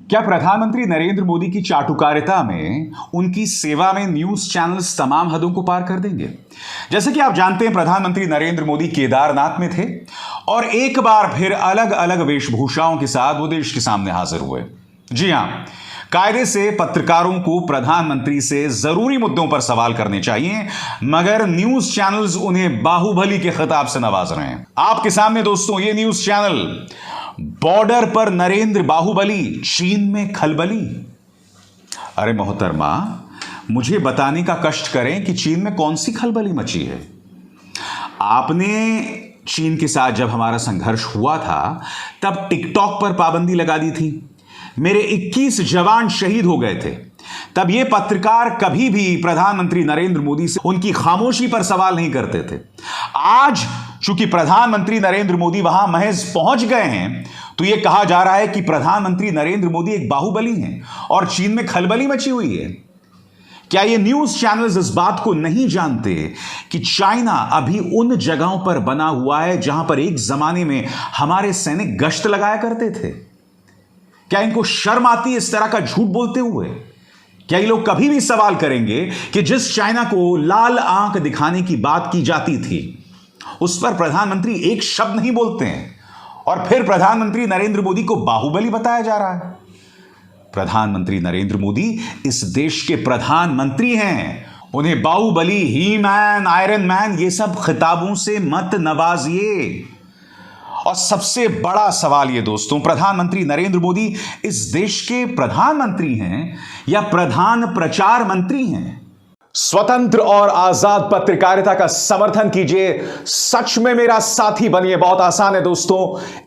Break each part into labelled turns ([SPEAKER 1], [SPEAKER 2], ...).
[SPEAKER 1] क्या प्रधानमंत्री नरेंद्र मोदी की चाटुकारिता में, उनकी सेवा में न्यूज चैनल्स तमाम हदों को पार कर देंगे? जैसे कि आप जानते हैं, प्रधानमंत्री नरेंद्र मोदी केदारनाथ में थे और एक बार फिर अलग अलग वेशभूषाओं के साथ वो देश के सामने हाजिर हुए। जी हां, कायदे से पत्रकारों को प्रधानमंत्री से जरूरी मुद्दों पर सवाल करने चाहिए, मगर न्यूज चैनल्स उन्हें बाहुबली के खिताब से नवाज रहे हैं। आपके सामने दोस्तों ये न्यूज चैनल, बॉर्डर पर नरेंद्र बाहुबली, चीन में खलबली। अरे मोहतरमा, मुझे बताने का कष्ट करें कि चीन में कौन सी खलबली मची है। आपने चीन के साथ जब हमारा संघर्ष हुआ था तब टिकटॉक पर पाबंदी लगा दी थी। मेरे 21 जवान शहीद हो गए थे। तब ये पत्रकार कभी भी प्रधानमंत्री नरेंद्र मोदी से उनकी खामोशी पर सवाल नहीं करते थे। आज चूंकि प्रधानमंत्री नरेंद्र मोदी वहां महज पहुंच गए हैं, तो यह कहा जा रहा है कि प्रधानमंत्री नरेंद्र मोदी एक बाहुबली हैं और चीन में खलबली मची हुई है। क्या ये न्यूज चैनल्स इस बात को नहीं जानते कि चाइना अभी उन जगहों पर बना हुआ है जहां पर एक जमाने में हमारे सैनिक गश्त लगाया करते थे? क्या इनको शर्म आती है इस तरह का झूठ बोलते हुए? क्या ये लोग कभी भी सवाल करेंगे कि जिस चाइना को लाल आंख दिखाने की बात की जाती थी, उस पर प्रधानमंत्री एक शब्द नहीं बोलते हैं और फिर प्रधानमंत्री नरेंद्र मोदी को बाहुबली बताया जा रहा है? प्रधानमंत्री नरेंद्र मोदी इस देश के प्रधानमंत्री हैं। उन्हें बाहुबली, ही मैन, आयरन मैन, ये सब खिताबों से मत नवाजिए। और सबसे बड़ा सवाल ये दोस्तों, प्रधानमंत्री नरेंद्र मोदी इस देश के प्रधानमंत्री हैं या प्रधान प्रचार मंत्री हैं? स्वतंत्र और आजाद पत्रकारिता का समर्थन कीजिए, सच में मेरा साथी बनिए। बहुत आसान है दोस्तों,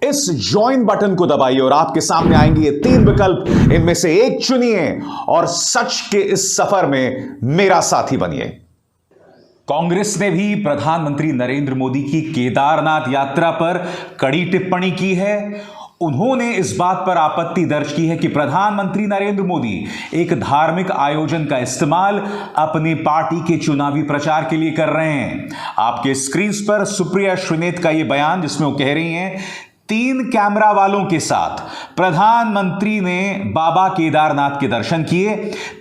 [SPEAKER 1] इस ज्वाइन बटन को दबाइए और आपके सामने आएंगे ये 3 विकल्प, इनमें से एक चुनिए और सच के इस सफर में मेरा साथी बनिए। कांग्रेस ने भी प्रधानमंत्री नरेंद्र मोदी की केदारनाथ यात्रा पर कड़ी टिप्पणी की है। उन्होंने इस बात पर आपत्ति दर्ज की है कि प्रधानमंत्री नरेंद्र मोदी एक धार्मिक आयोजन का इस्तेमाल अपनी पार्टी के चुनावी प्रचार के लिए कर रहे हैं। आपके स्क्रीन पर सुप्रिया श्रीनेत का यह बयान, जिसमें वो कह रही हैं, 3 कैमरा वालों के साथ प्रधानमंत्री ने बाबा केदारनाथ के दर्शन किए,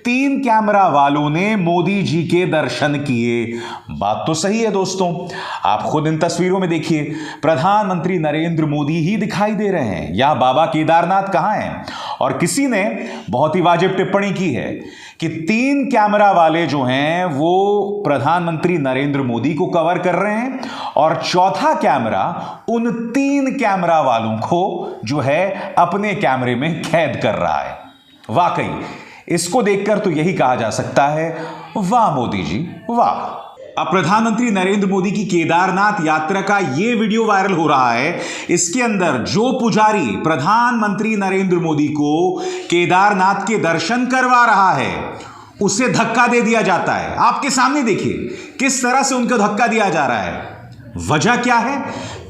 [SPEAKER 1] 3 कैमरा वालों ने मोदी जी के दर्शन किए। बात तो सही है दोस्तों, आप खुद इन तस्वीरों में देखिए, प्रधानमंत्री नरेंद्र मोदी ही दिखाई दे रहे हैं। यह बाबा केदारनाथ कहां है? और किसी ने बहुत ही वाजिब टिप्पणी की है कि 3 कैमरा वाले जो हैं वो प्रधानमंत्री नरेंद्र मोदी को कवर कर रहे हैं और चौथा कैमरा उन 3 कैमरा वालों को जो है अपने कैमरे में कैद कर रहा है। वाकई इसको देखकर तो यही कहा जा सकता है, वाह मोदी जी वाह। अब प्रधानमंत्री नरेंद्र मोदी की केदारनाथ यात्रा का यह वीडियो वायरल हो रहा है। इसके अंदर जो पुजारी प्रधानमंत्री नरेंद्र मोदी को केदारनाथ के दर्शन करवा रहा है, उसे धक्का दे दिया जाता है। आपके सामने देखिए किस तरह से उनको धक्का दिया जा रहा है। वजह क्या है?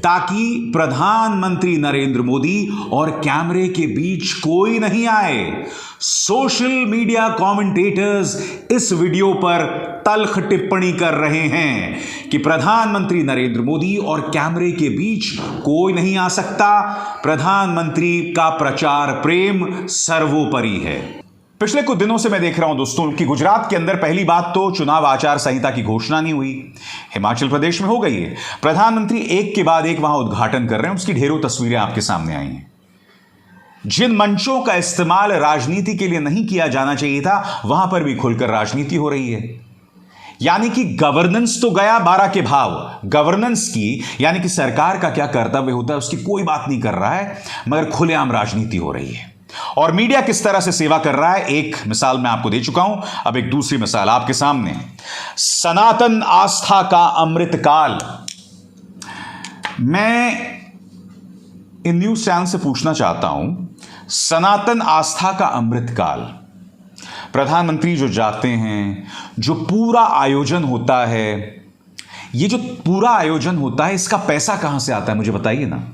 [SPEAKER 1] ताकि प्रधानमंत्री नरेंद्र मोदी और कैमरे के बीच कोई नहीं आए। सोशल मीडिया कमेंटेटर्स इस वीडियो पर तल्ख टिप्पणी कर रहे हैं कि प्रधानमंत्री नरेंद्र मोदी और कैमरे के बीच कोई नहीं आ सकता। प्रधानमंत्री का प्रचार प्रेम सर्वोपरि है। पिछले कुछ दिनों से मैं देख रहा हूं दोस्तों कि गुजरात के अंदर पहली बात तो चुनाव आचार संहिता की घोषणा नहीं हुई। हिमाचल प्रदेश में हो गई है। प्रधानमंत्री एक के बाद एक वहां उद्घाटन कर रहे हैं, उसकी ढेरों तस्वीरें आपके सामने आई हैं। जिन मंचों का इस्तेमाल राजनीति के लिए नहीं किया जाना चाहिए था, वहां पर भी खुलकर राजनीति हो रही है। यानी कि गवर्नेंस तो गया 12 के भाव। गवर्नेंस की यानी कि सरकार का क्या कर्तव्य होता है उसकी कोई बात नहीं कर रहा है, मगर खुलेआम राजनीति हो रही है। और मीडिया किस तरह से सेवा कर रहा है, एक मिसाल मैं आपको दे चुका हूं, अब एक दूसरी मिसाल आपके सामने। सनातन आस्था का अमृतकाल। मैं इन न्यूज चैनल से पूछना चाहता हूं, सनातन आस्था का अमृतकाल, प्रधानमंत्री जो जाते हैं, जो पूरा आयोजन होता है, ये जो पूरा आयोजन होता है, इसका पैसा कहां से आता है मुझे बताइए ना।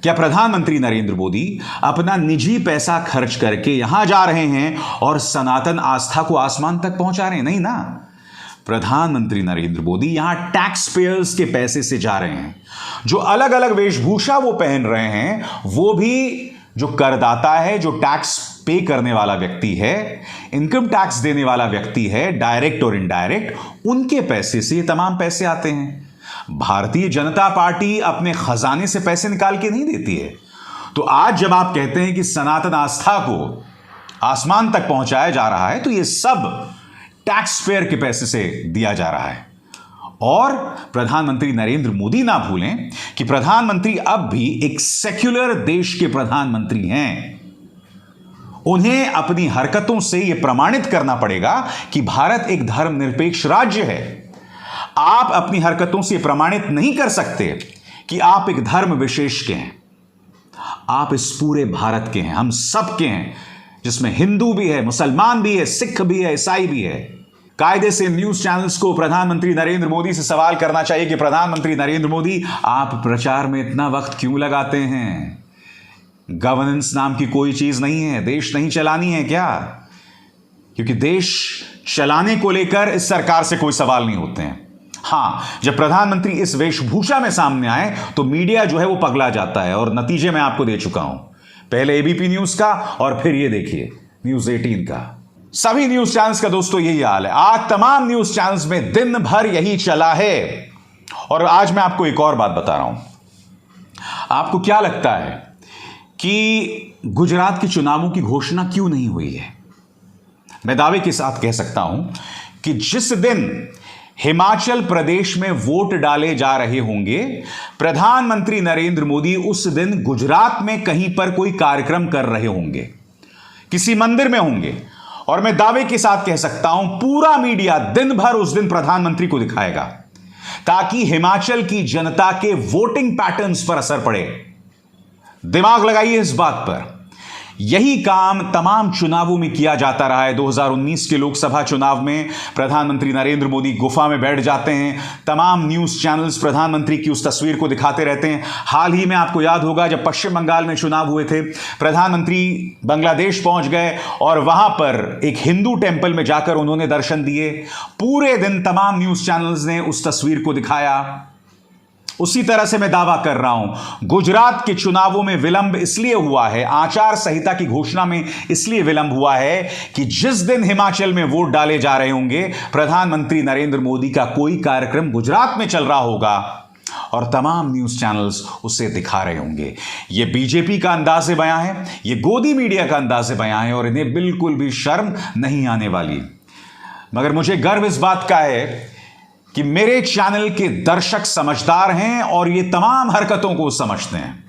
[SPEAKER 1] क्या प्रधानमंत्री नरेंद्र मोदी अपना निजी पैसा खर्च करके यहां जा रहे हैं और सनातन आस्था को आसमान तक पहुंचा रहे हैं? नहीं ना। प्रधानमंत्री नरेंद्र मोदी यहां टैक्स पेयर्स के पैसे से जा रहे हैं। जो अलग अलग वेशभूषा वो पहन रहे हैं, वो भी जो करदाता है, जो टैक्स पे करने वाला व्यक्ति है, इनकम टैक्स देने वाला व्यक्ति है, डायरेक्ट और इनडायरेक्ट, उनके पैसे से ये तमाम पैसे आते हैं। भारतीय जनता पार्टी अपने खजाने से पैसे निकाल के नहीं देती है। तो आज जब आप कहते हैं कि सनातन आस्था को आसमान तक पहुंचाया जा रहा है, तो ये सब टैक्स पेयर के पैसे से दिया जा रहा है। और प्रधानमंत्री नरेंद्र मोदी ना भूलें कि प्रधानमंत्री अब भी एक सेक्युलर देश के प्रधानमंत्री हैं। उन्हें अपनी हरकतों से यह प्रमाणित करना पड़ेगा कि भारत एक धर्मनिरपेक्ष राज्य है। आप अपनी हरकतों से प्रमाणित नहीं कर सकते कि आप एक धर्म विशेष के हैं। आप इस पूरे भारत के हैं, हम सब के हैं, जिसमें हिंदू भी है, मुसलमान भी है, सिख भी है, ईसाई भी है। कायदे से न्यूज चैनल्स को प्रधानमंत्री नरेंद्र मोदी से सवाल करना चाहिए कि प्रधानमंत्री नरेंद्र मोदी, आप प्रचार में इतना वक्त क्यों लगाते हैं? गवर्नेंस नाम की कोई चीज नहीं है, देश नहीं चलानी है क्या? क्योंकि देश चलाने को लेकर इस सरकार से कोई सवाल नहीं होते हैं। हां, जब प्रधानमंत्री इस वेशभूषा में सामने आए तो मीडिया जो है वो पगला जाता है, और नतीजे मैं आपको दे चुका हूं। पहले एबीपी न्यूज का, और फिर ये देखिए न्यूज 18 का। सभी न्यूज चैनल्स का दोस्तों यही हाल है। आज तमाम न्यूज चैनल्स में दिन भर यही चला है। और आज मैं आपको एक और बात बता रहा हूं। आपको क्या लगता है कि गुजरात के चुनावों की घोषणा क्यों नहीं हुई है? मैं दावे के साथ कह सकता हूं कि जिस दिन हिमाचल प्रदेश में वोट डाले जा रहे होंगे, प्रधानमंत्री नरेंद्र मोदी उस दिन गुजरात में कहीं पर कोई कार्यक्रम कर रहे होंगे, किसी मंदिर में होंगे। और मैं दावे के साथ कह सकता हूं पूरा मीडिया दिन भर उस दिन प्रधानमंत्री को दिखाएगा, ताकि हिमाचल की जनता के वोटिंग पैटर्न्स पर असर पड़े। दिमाग लगाइए इस बात पर। यही काम तमाम चुनावों में किया जाता रहा है। 2019 के लोकसभा चुनाव में प्रधानमंत्री नरेंद्र मोदी गुफा में बैठ जाते हैं। तमाम न्यूज चैनल्स प्रधानमंत्री की उस तस्वीर को दिखाते रहते हैं। हाल ही में आपको याद होगा जब पश्चिम बंगाल में चुनाव हुए थे, प्रधानमंत्री बांग्लादेश पहुंच गए और वहां पर एक हिंदू टेंपल में जाकर उन्होंने दर्शन दिए। पूरे दिन तमाम न्यूज चैनल्स ने उस तस्वीर को दिखाया। उसी तरह से मैं दावा कर रहा हूं गुजरात के चुनावों में विलंब इसलिए हुआ है, आचार संहिता की घोषणा में इसलिए विलंब हुआ है कि जिस दिन हिमाचल में वोट डाले जा रहे होंगे, प्रधानमंत्री नरेंद्र मोदी का कोई कार्यक्रम गुजरात में चल रहा होगा और तमाम न्यूज चैनल्स उसे दिखा रहे होंगे। यह बीजेपी का अंदाज़े बयां है, यह गोदी मीडिया का अंदाज़े बयां है, और इन्हें बिल्कुल भी शर्म नहीं आने वाली। मगर मुझे गर्व इस बात का है कि मेरे चैनल के दर्शक समझदार हैं और ये तमाम हरकतों को समझते हैं।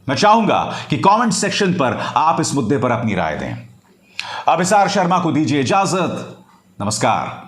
[SPEAKER 1] मैं चाहूंगा कि कमेंट सेक्शन पर आप इस मुद्दे पर अपनी राय दें। अभिसार शर्मा को दीजिए इजाजत। नमस्कार।